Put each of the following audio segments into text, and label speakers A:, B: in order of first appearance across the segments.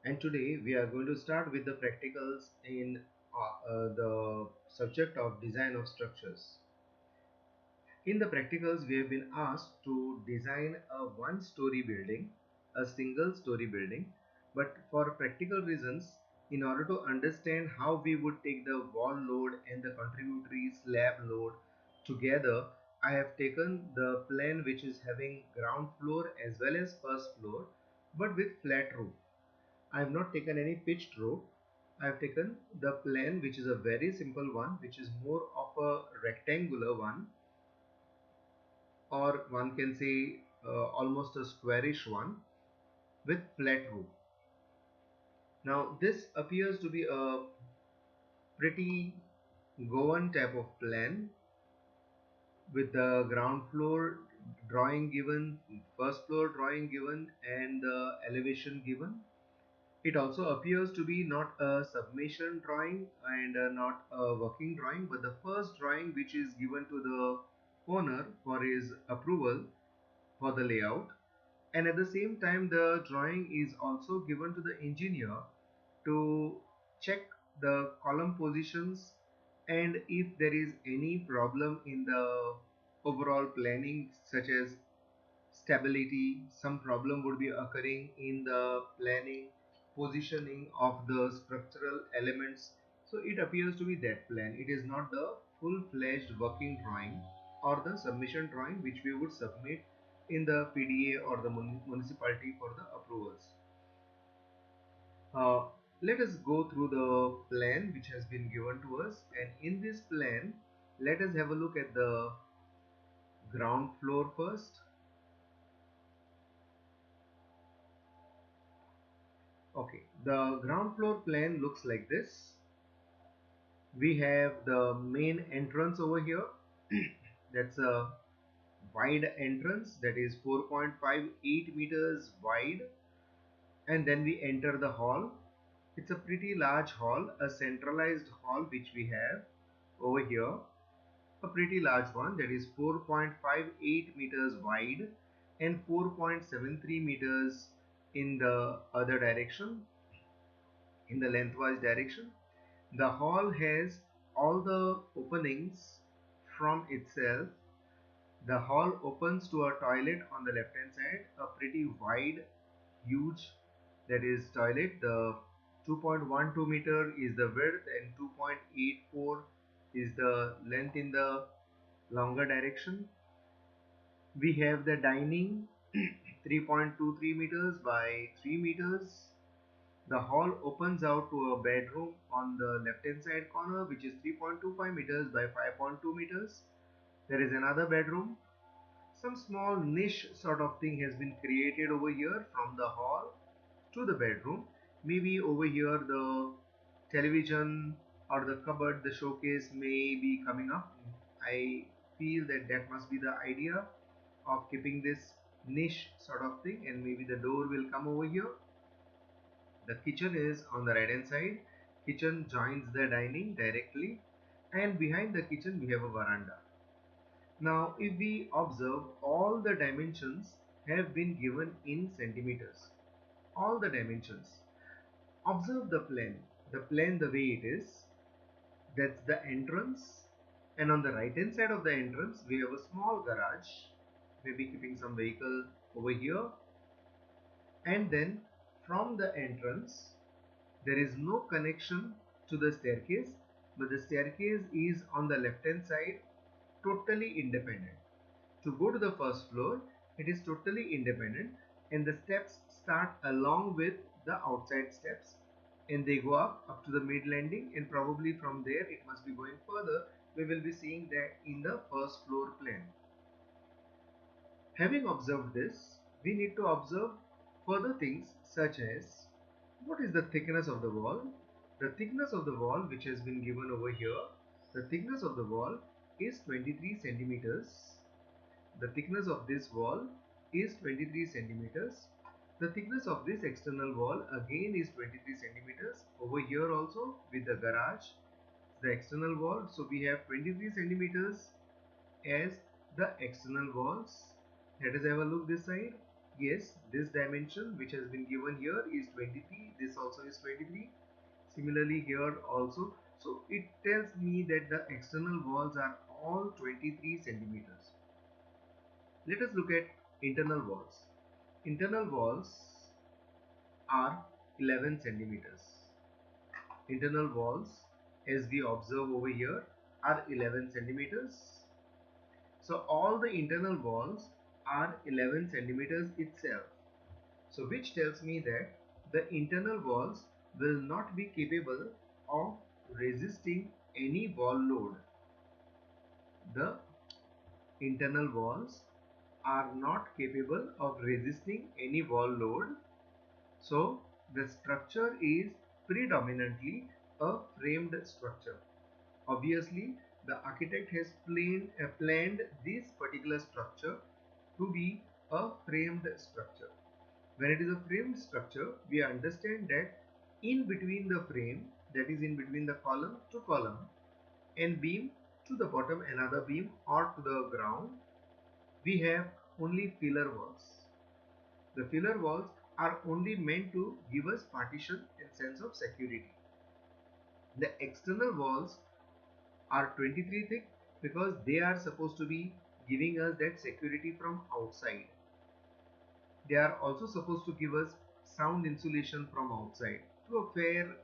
A: and today we are going to start with the practicals in the subject of design of structures. In the practicals, we have been asked to design a one-story building, a single-story building, but for practical reasons, in order to understand how we would take the wall load and the contributory slab load together, I have taken the plan which is having ground floor as well as first floor, but with flat roof. I have not taken any pitched roof. I have taken the plan which is a very simple one, which is more of a rectangular one, or one can say almost a squarish one with flat roof. Now this appears to be a pretty Goan type of plan with the ground floor drawing given, first floor drawing given, and the elevation given. It also appears to be not a submission drawing and not a working drawing, but the first drawing which is given to the owner for his approval for the layout. And at the same time, the drawing is also given to the engineer to check the column positions, and if there is any problem in the overall planning, such as stability, some problem would be occurring in the planning, positioning of the structural elements. So it appears to be that plan. It is not the full-fledged working drawing or the submission drawing which we would submit in the PDA or the municipality for the approvals. Uh, Let us go through the plan which has been given to us, and in this plan let us have a look at the ground floor first. Okay, the ground floor plan looks like this. We have the main entrance over here. That's a wide entrance, that is 4.58 meters wide, and then we enter the hall. It's a pretty large hall, a centralized hall which we have over here, a pretty large one, that is 4.58 meters wide and 4.73 meters in the other direction, in the lengthwise direction. The hall has all the openings from itself. The hall opens to a toilet on the left hand side, a pretty wide, huge, that is toilet. The 2.12 meter is the width and 2.84 is the length in the longer direction. We have the dining 3.23 meters by 3 meters. The hall opens out to a bedroom on the left hand side corner, which is 3.25 meters by 5.2 meters. There is another bedroom. Some small niche sort of thing has been created over here from the hall to the bedroom. Maybe over here the television or the cupboard, the showcase may be coming up. I feel that that must be the idea of keeping this niche sort of thing, and maybe the door will come over here. The kitchen is on the right hand side. Kitchen joins the dining directly, and behind the kitchen we have a veranda. Now if we observe, all the dimensions have been given in centimeters. All the dimensions. Observe the plan. The plan the way it is. That's the entrance, and on the right hand side of the entrance we have a small garage, maybe keeping some vehicle over here. And then from the entrance there is no connection to the staircase, but the staircase is on the left hand side, totally independent. To go to the first floor, it is totally independent, and the steps start along with the outside steps, and they go up to the mid landing, and probably from there it must be going further. We will be seeing that in the first floor plan. Having observed this, we need to observe further things, such as what is the thickness of the wall. The thickness of the wall which has been given over here, the thickness of the wall is 23 centimeters. The thickness of this wall is 23 centimeters. The thickness of this external wall again is 23 centimeters. Over here also with the garage, the external wall, so we have 23 centimeters as the external walls. Let us have a look this side. Yes, this dimension which has been given here is 23. This also is 23. Similarly here also. So it tells me that the external walls are all 23 centimeters. Let us look at internal walls. Internal walls are 11 centimeters. Internal walls, as we observe over here, are 11 centimeters. So all the internal walls are 11 centimeters itself. So which tells me that the internal walls will not be capable of resisting any wall load. The internal walls are not capable of resisting any wall load. So the structure is predominantly a framed structure. Obviously, the architect has planned this particular structure to be a framed structure. When it is a framed structure, we understand that in between the frame, that is in between the column to column and beam to the bottom another beam or to the ground, we have only filler walls. The filler walls are only meant to give us partition and sense of security. The external walls are 23 thick because they are supposed to be giving us that security from outside. They are also supposed to give us sound insulation from outside, to a fair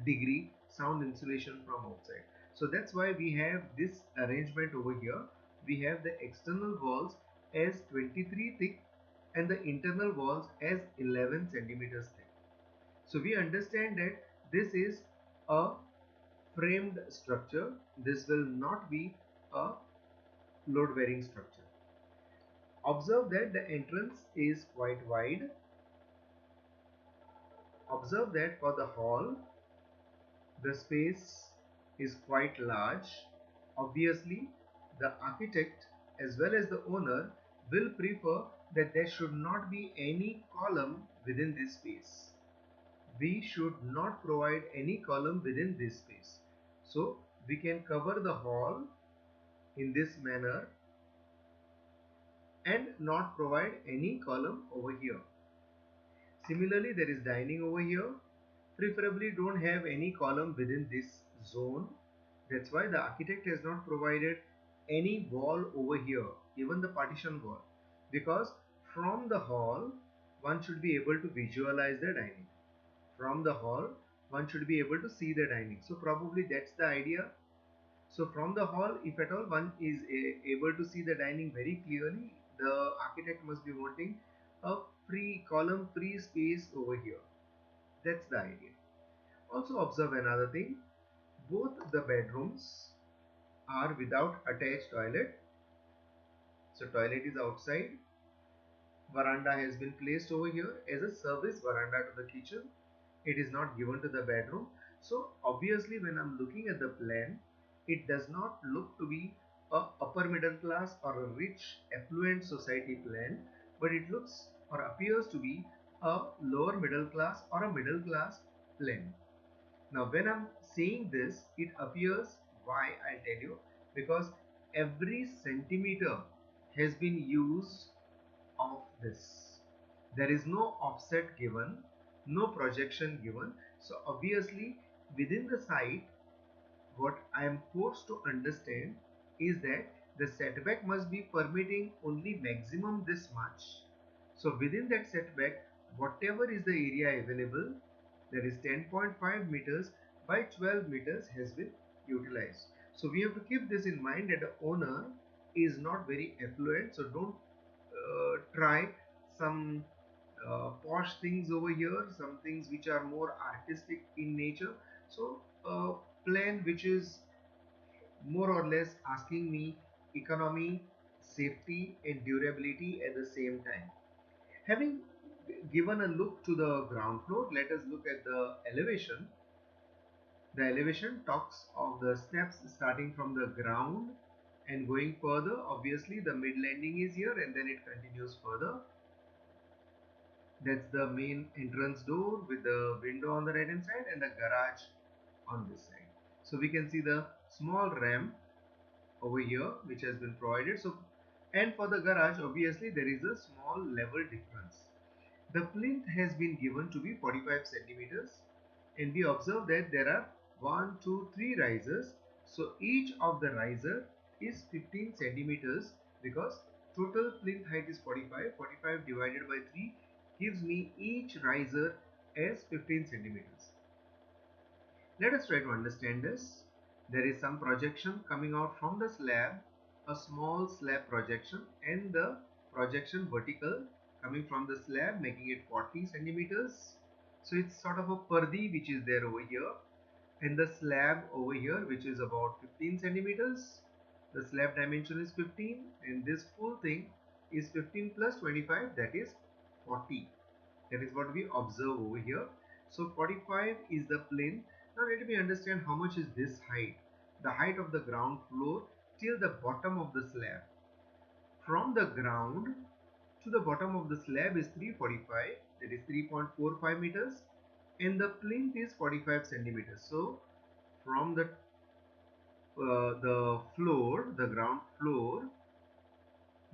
A: degree sound insulation from outside. So that's why we have this arrangement over here. We have the external walls as 23 thick and the internal walls as 11 centimeters thick. So we understand that this is a framed structure. This will not be a load bearing structure. Observe that the entrance is quite wide. Observe that for the hall, the space is quite large. Obviously, the architect as well as the owner will prefer that there should not be any column within this space. We should not provide any column within this space. So we can cover the hall in this manner and not provide any column over here. Similarly, there is dining over here. Preferably don't have any column within this zone. That's why the architect has not provided any wall over here, even the partition wall, because from the hall one should be able to visualize the dining. From the hall one should be able to see the dining. So probably that's the idea. So from the hall, if at all one is able to see the dining very clearly, the architect must be wanting a free column, free space over here. That's the idea. Also observe another thing. Both the bedrooms are without attached toilet. So toilet is outside. Veranda has been placed over here as a service veranda to the kitchen. It is not given to the bedroom. So obviously when I'm looking at the plan, it does not look to be a upper middle class or a rich affluent society plan, but it looks or appears to be a lower middle class or a middle class plan. Now when I'm saying this, it appears, why I'll tell you, because every centimeter has been used of this. There is no offset given, no projection given. So obviously within the site, what I am forced to understand is that the setback must be permitting only maximum this much. So within that setback, whatever is the area available, that is 10.5 meters by 12 meters has been utilized. So we have to keep this in mind that the owner is not very affluent. So don't try some posh things over here, some things which are more artistic in nature. So a plan which is more or less asking me economy, safety and durability at the same time. Having given a look to the ground floor, let us look at the elevation. The elevation talks of the steps starting from the ground and going further. Obviously the mid landing is here and then it continues further. That's the main entrance door with the window on the right hand side and the garage on this side. So we can see the small ramp over here which has been provided. So and for the garage obviously there is a small level difference. The plinth has been given to be 45 centimeters, and we observe that there are 1, 2, 3 risers. So each of the riser is 15 centimeters because total plinth height is 45. 45 divided by 3 gives me each riser as 15 centimeters. Let us try to understand this. There is some projection coming out from the slab, a small slab projection, and the projection vertical coming from the slab, making it 40 centimeters. So it's sort of a pardi which is there over here, and the slab over here which is about 15 centimeters. The slab dimension is 15, and this full thing is 15 plus 25, that is 40. That is what we observe over here. So 45 is the plane. Now let me understand how much is this height. The height of the ground floor till the bottom of the slab. From the ground to the bottom of the slab is 345, that is 3.45 meters, and the plinth is 45 centimeters. So from the floor, the ground floor,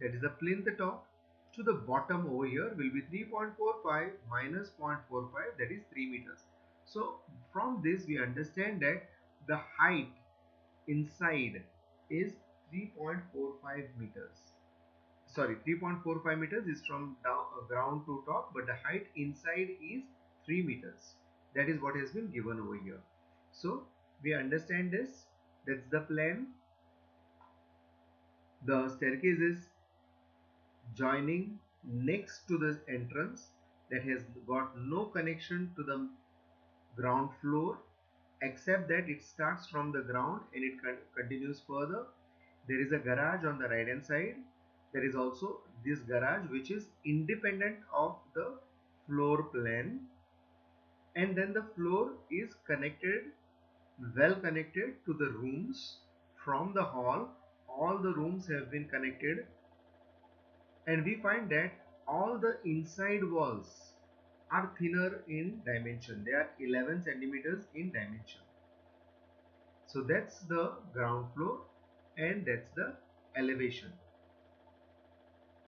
A: that is the plinth top, to the bottom over here will be 3.45 minus 0.45, that is 3 meters. So from this we understand that the height inside is 3.45 meters. Sorry, 3.45 meters is from ground to top, but the height inside is 3 meters. That is what has been given over here. So we understand this. That's the plan. The staircase is joining next to the entrance, that has got no connection to the ground floor, except that it starts from the ground and it continues further. There is a garage on the right hand side. There is also this garage which is independent of the floor plan, and then the floor is connected, well connected to the rooms from the hall. All the rooms have been connected, and we find that all the inside walls are thinner in dimension. They are 11 centimeters in dimension. So that's the ground floor, and that's the elevation.